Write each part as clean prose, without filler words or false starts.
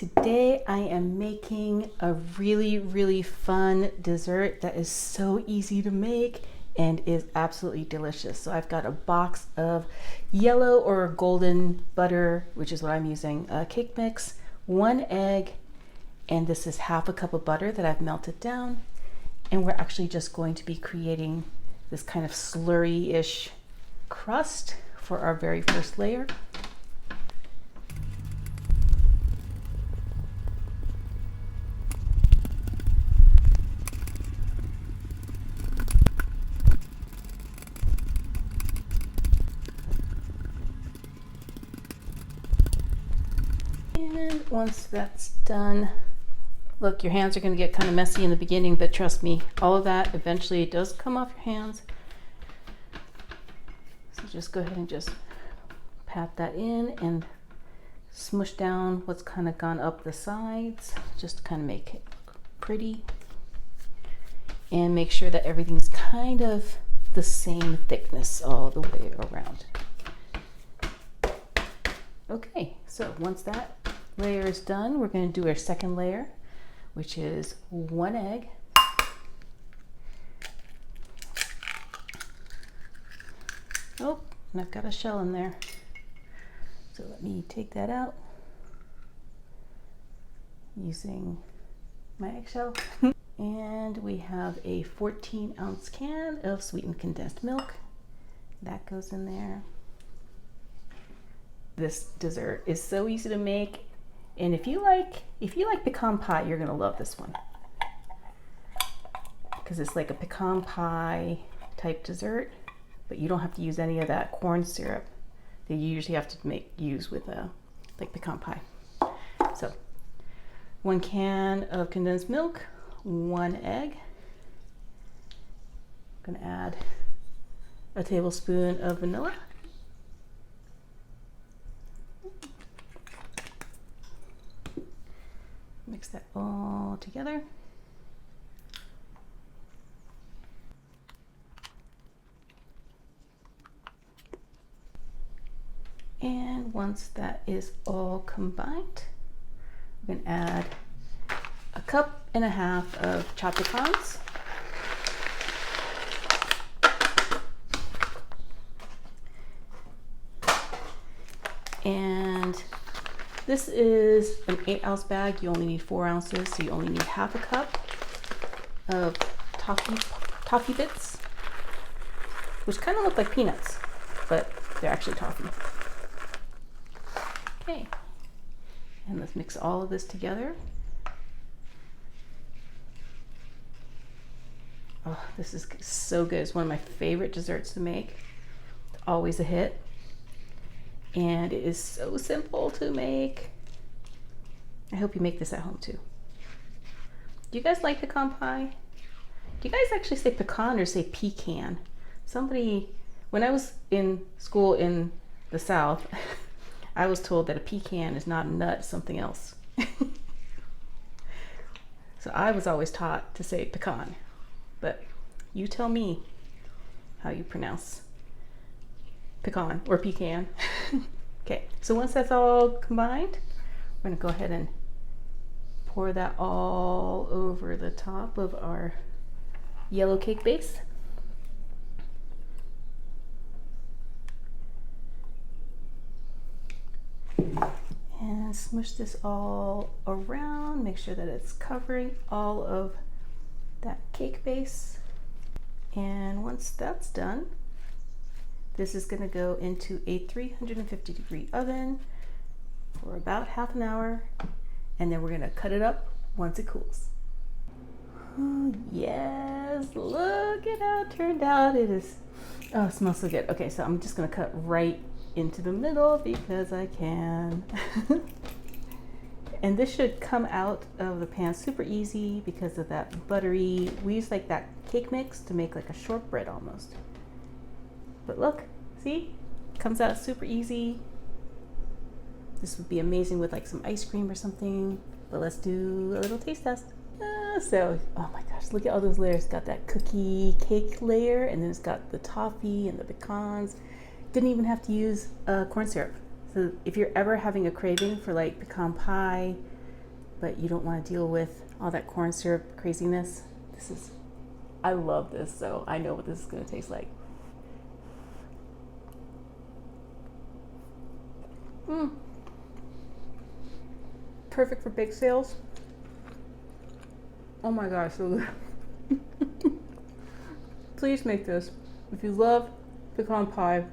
Today I am making a really fun dessert that is so easy to make and is absolutely delicious. So I've got a box of yellow or golden butter, which is what I'm using, a cake mix, 1 egg, and this is half a cup of butter that I've melted down. And we're actually just going to be creating this kind of slurry-ish crust for our very first layer. And once that's done, look, your hands are going to get kind of messy in the beginning, but trust me, all of that eventually does come off your hands. So just go ahead and just pat that in and smush down what's kind of gone up the sides, just to kind of make it look pretty. And make sure that everything's kind of the same thickness all the way around. Okay, so once that layer is done, we're going to do our second layer, which is 1 egg. Oh, and I've got a shell in there. So let me take that out using my eggshell. And we have a 14-ounce can of sweetened condensed milk. That goes in there. This dessert is so easy to make, and if you like pecan pie, you're gonna love this one, because it's like a pecan pie type dessert, but you don't have to use any of that corn syrup that you usually have to use with like pecan pie. So 1 can of condensed milk, 1 egg. I'm gonna add a tablespoon of vanilla. Mix that all together. And once that is all combined, we're going to add 1.5 cups of chopped pecans. And this is an 8-ounce bag. You only need 4 ounces, so you only need 1/2 cup of toffee bits, which kind of look like peanuts, but they're actually toffee. Okay, and let's mix all of this together. Oh, this is so good. It's one of my favorite desserts to make. It's always a hit. And it is so simple to make. I hope you make this at home too. Do you guys like pecan pie? Do you guys actually say pecan or say pecan? When I was in school in the South, I was told that a pecan is not a nut, it's something else. So I was always taught to say pecan, but you tell me how you pronounce pecan or pecan. Okay, so once that's all combined, we're gonna go ahead and pour that all over the top of our yellow cake base. And smush this all around, make sure that it's covering all of that cake base. And once that's done, this is going to go into a 350-degree oven for about half an hour, and then we're going to cut it up once it cools. Oh, yes, look at how it turned out. It smells so good. Okay, so I'm just going to cut right into the middle because I can. And this should come out of the pan super easy because of that buttery, we use like that cake mix to make like a shortbread almost. But look, see, comes out super easy. This would be amazing with like some ice cream or something, but let's do a little taste test. Oh my gosh, look at all those layers. Got that cookie cake layer, and then it's got the toffee and the pecans. Didn't even have to use corn syrup. So if you're ever having a craving for like pecan pie, but you don't want to deal with all that corn syrup craziness. I love this, so I know what this is going to taste like. Perfect for bake sales. Oh my gosh, so good. Please make this. If you love pecan pie,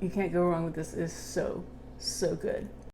you can't go wrong with this. It's so, so good.